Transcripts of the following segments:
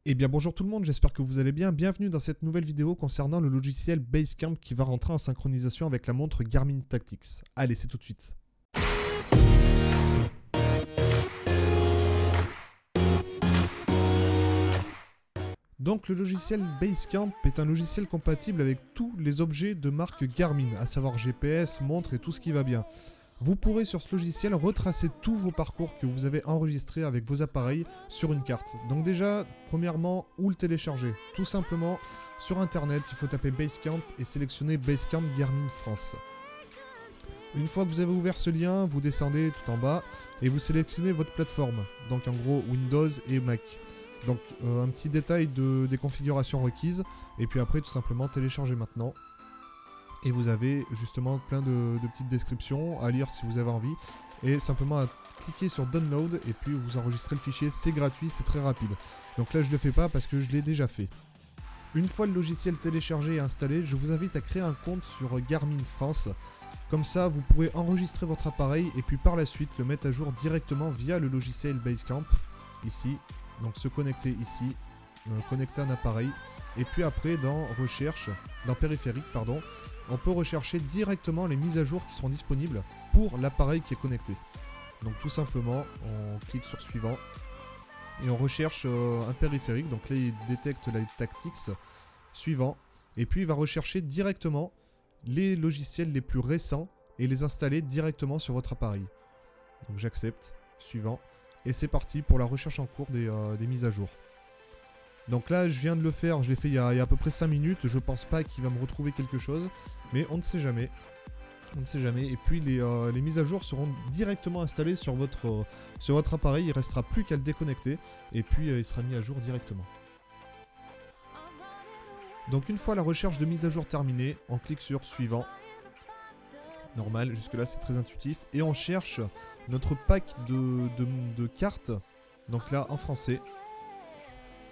Eh bien bonjour tout le monde, j'espère que vous allez bien. Bienvenue dans cette nouvelle vidéo concernant le logiciel Basecamp qui va rentrer en synchronisation avec la montre Garmin Tactics. Allez, c'est tout de suite. Donc le logiciel Basecamp est un logiciel compatible avec tous les objets de marque Garmin, à savoir GPS, montre et tout ce qui va bien. Vous pourrez sur ce logiciel retracer tous vos parcours que vous avez enregistrés avec vos appareils sur une carte. Donc déjà, premièrement, où le télécharger? Tout simplement, sur internet, il faut taper Basecamp et sélectionner Basecamp Garmin France. Une fois que vous avez ouvert ce lien, vous descendez tout en bas et vous sélectionnez votre plateforme. Donc en gros, Windows et Mac. Donc un petit détail des configurations requises. Et puis après, tout simplement, télécharger maintenant. Et vous avez justement plein de petites descriptions à lire si vous avez envie. Et simplement à cliquer sur Download et puis vous enregistrez le fichier. C'est gratuit, c'est très rapide. Donc là je ne le fais pas parce que je l'ai déjà fait. Une fois le logiciel téléchargé et installé, je vous invite à créer un compte sur Garmin France. Comme ça vous pourrez enregistrer votre appareil et puis par la suite le mettre à jour directement via le logiciel Basecamp. Ici, donc se connecter ici. Connecter un appareil et puis après dans recherche, dans périphérique pardon, on peut rechercher directement les mises à jour qui seront disponibles pour l'appareil qui est connecté. Donc tout simplement on clique sur suivant et on recherche un périphérique, donc là il détecte la Tactics, suivant, et puis il va rechercher directement les logiciels les plus récents et les installer directement sur votre appareil. Donc j'accepte, suivant, et c'est parti pour la recherche en cours des mises à jour. Donc là je viens de le faire, je l'ai fait il y a à peu près 5 minutes, je pense pas qu'il va me retrouver quelque chose, mais on ne sait jamais. On ne sait jamais, et puis les mises à jour seront directement installées sur votre appareil, il ne restera plus qu'à le déconnecter, et puis il sera mis à jour directement. Donc une fois la recherche de mise à jour terminée, on clique sur suivant. Normal, jusque là c'est très intuitif, et on cherche notre pack de cartes, donc là en français.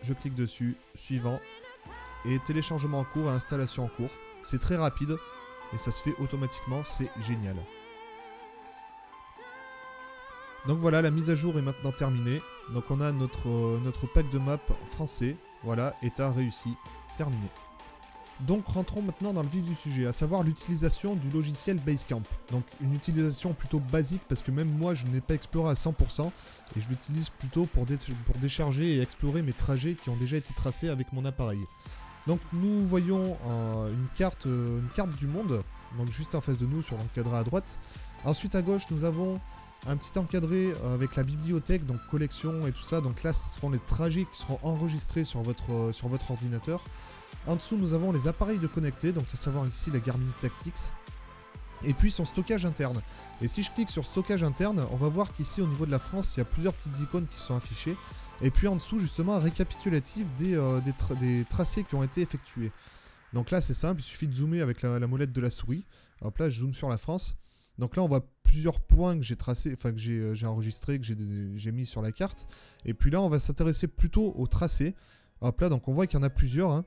Je clique dessus, suivant, et téléchargement en cours et installation en cours. C'est très rapide, et ça se fait automatiquement, c'est génial. Donc voilà, la mise à jour est maintenant terminée. Donc on a notre pack de map français, voilà, état réussi, terminé. Donc rentrons maintenant dans le vif du sujet, à savoir l'utilisation du logiciel Basecamp. Donc une utilisation plutôt basique parce que même moi je n'ai pas exploré à 100% et je l'utilise plutôt pour décharger et explorer mes trajets qui ont déjà été tracés avec mon appareil. Donc nous voyons une carte du monde, donc juste en face de nous sur l'encadré à droite. Ensuite à gauche nous avons un petit encadré avec la bibliothèque, donc collection et tout ça. Donc là ce seront les trajets qui seront enregistrés sur votre ordinateur. En dessous, nous avons les appareils de connecter, donc à savoir ici la Garmin Tactics. Et puis son stockage interne. Et si je clique sur stockage interne, on va voir qu'ici au niveau de la France, il y a plusieurs petites icônes qui sont affichées. Et puis en dessous, justement, un récapitulatif des tracés qui ont été effectués. Donc là, c'est simple, il suffit de zoomer avec la molette de la souris. Hop là, je zoome sur la France. Donc là, on voit plusieurs points que j'ai tracés, enfin que j'ai enregistrés, que j'ai mis sur la carte. Et puis là, on va s'intéresser plutôt aux tracés. Hop là, donc on voit qu'il y en a plusieurs, hein.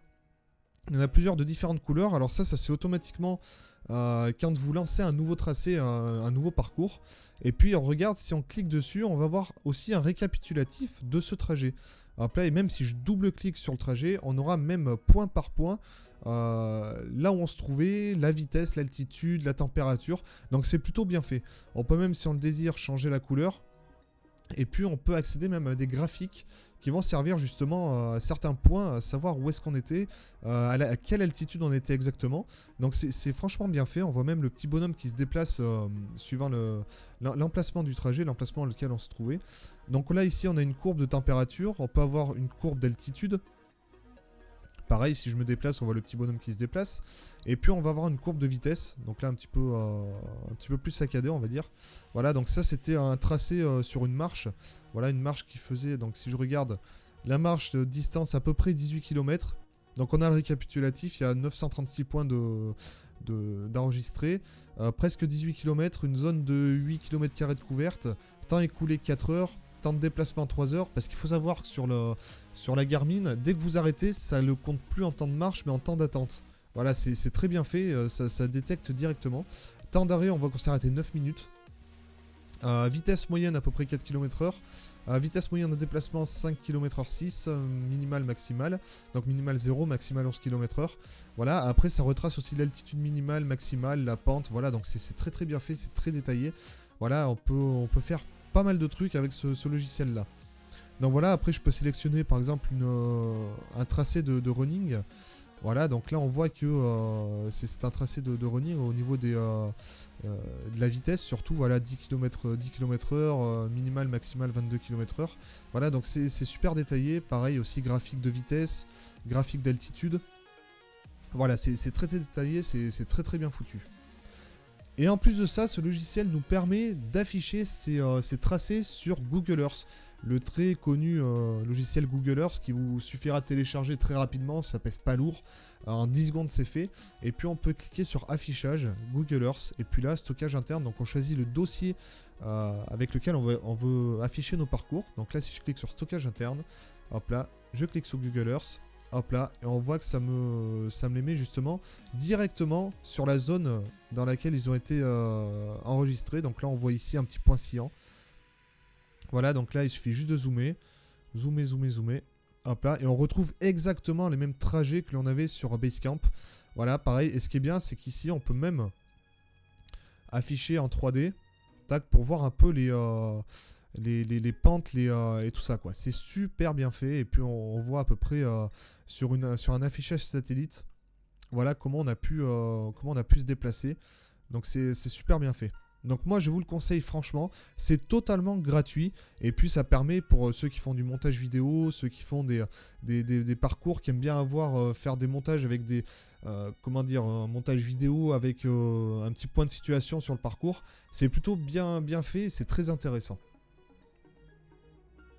Il y en a plusieurs de différentes couleurs. Alors ça c'est automatiquement quand vous lancez un nouveau tracé, un nouveau parcours. Et puis on regarde, si on clique dessus, on va voir aussi un récapitulatif de ce trajet. Hop là, et même si je double-clique sur le trajet, on aura même point par point là où on se trouvait, la vitesse, l'altitude, la température. Donc c'est plutôt bien fait. On peut même, si on le désire, changer la couleur. Et puis on peut accéder même à des graphiques qui vont servir justement à certains points, à savoir où est-ce qu'on était, à quelle altitude on était exactement. Donc c'est franchement bien fait, on voit même le petit bonhomme qui se déplace suivant l'emplacement du trajet, l'emplacement dans lequel on se trouvait. Donc là ici on a une courbe de température, on peut avoir une courbe d'altitude. Pareil, si je me déplace, on voit le petit bonhomme qui se déplace. Et puis on va avoir une courbe de vitesse. Donc là, un petit peu plus saccadé, on va dire. Voilà, donc ça, c'était un tracé sur une marche. Voilà, une marche qui faisait, donc si je regarde, la marche de distance à peu près 18 km. Donc on a le récapitulatif, il y a 936 points d'enregistrés. Presque 18 km, une zone de 8 km² de couverte. Temps écoulé 4 heures. Temps de déplacement 3 heures, parce qu'il faut savoir que sur la Garmin, dès que vous arrêtez, ça ne le compte plus en temps de marche mais en temps d'attente. Voilà, c'est très bien fait, ça détecte directement. Temps d'arrêt, on voit qu'on s'est arrêté 9 minutes. Vitesse moyenne à peu près 4 km/h. Vitesse moyenne de déplacement 5 km/h 6, minimal maximal. Donc minimal 0, maximal 11 km/h. Voilà, après ça retrace aussi l'altitude minimale, maximale, la pente. Voilà, donc c'est très très bien fait, c'est très détaillé. Voilà, on peut faire pas mal de trucs avec ce logiciel là. Donc voilà, après je peux sélectionner par exemple un tracé de running. Voilà, donc là on voit que c'est un tracé de running au niveau de la vitesse, surtout voilà 10 km/h, minimal, maximal 22 km/h. Voilà, donc c'est super détaillé, pareil aussi graphique de vitesse, graphique d'altitude. Voilà, c'est très détaillé, c'est très très bien foutu. Et en plus de ça, ce logiciel nous permet d'afficher ces tracés sur Google Earth, le très connu logiciel Google Earth qui vous suffira de télécharger très rapidement, ça pèse pas lourd, en 10 secondes c'est fait. Et puis on peut cliquer sur affichage, Google Earth, et puis là stockage interne, donc on choisit le dossier avec lequel on veut afficher nos parcours. Donc là si je clique sur stockage interne, hop là, je clique sur Google Earth. Hop là, et on voit que ça me les met justement directement sur la zone dans laquelle ils ont été enregistrés. Donc là, on voit ici un petit point sciant. Voilà, donc là, il suffit juste de zoomer. Zoomer. Hop là, et on retrouve exactement les mêmes trajets que l'on avait sur Basecamp. Voilà, pareil. Et ce qui est bien, c'est qu'ici, on peut même afficher en 3D. Tac, pour voir un peu les pentes et tout ça quoi. C'est super bien fait et puis on voit à peu près sur un affichage satellite voilà comment on a pu se déplacer. Donc c'est super bien fait. Donc moi je vous le conseille franchement, c'est totalement gratuit et puis ça permet pour ceux qui font du montage vidéo, ceux qui font des parcours, qui aiment bien faire des montages avec un montage vidéo avec un petit point de situation sur le parcours. C'est plutôt bien fait, c'est très intéressant.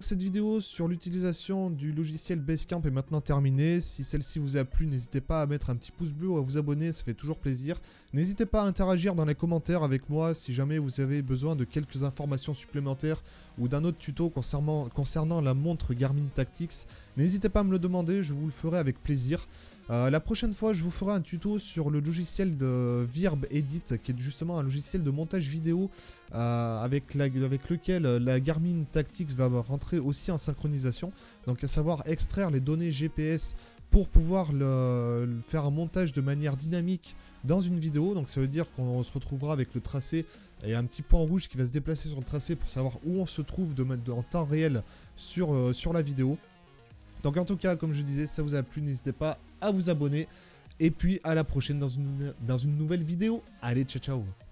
Cette vidéo sur l'utilisation du logiciel Basecamp est maintenant terminée. Si celle-ci vous a plu, n'hésitez pas à mettre un petit pouce bleu ou à vous abonner, ça fait toujours plaisir. N'hésitez pas à interagir dans les commentaires avec moi si jamais vous avez besoin de quelques informations supplémentaires ou d'un autre tuto concernant la montre Garmin Tactix. N'hésitez pas à me le demander, je vous le ferai avec plaisir. La prochaine fois, je vous ferai un tuto sur le logiciel de Virb Edit, qui est justement un logiciel de montage vidéo avec lequel la Garmin Tactix va rentrer aussi en synchronisation. Donc à savoir extraire les données GPS pour pouvoir faire un montage de manière dynamique dans une vidéo. Donc ça veut dire qu'on se retrouvera avec le tracé et un petit point rouge qui va se déplacer sur le tracé pour savoir où on se trouve en temps réel sur la vidéo. Donc en tout cas, comme je disais, si ça vous a plu, n'hésitez pas à vous abonner. Et puis à la prochaine dans une nouvelle vidéo. Allez, ciao ciao.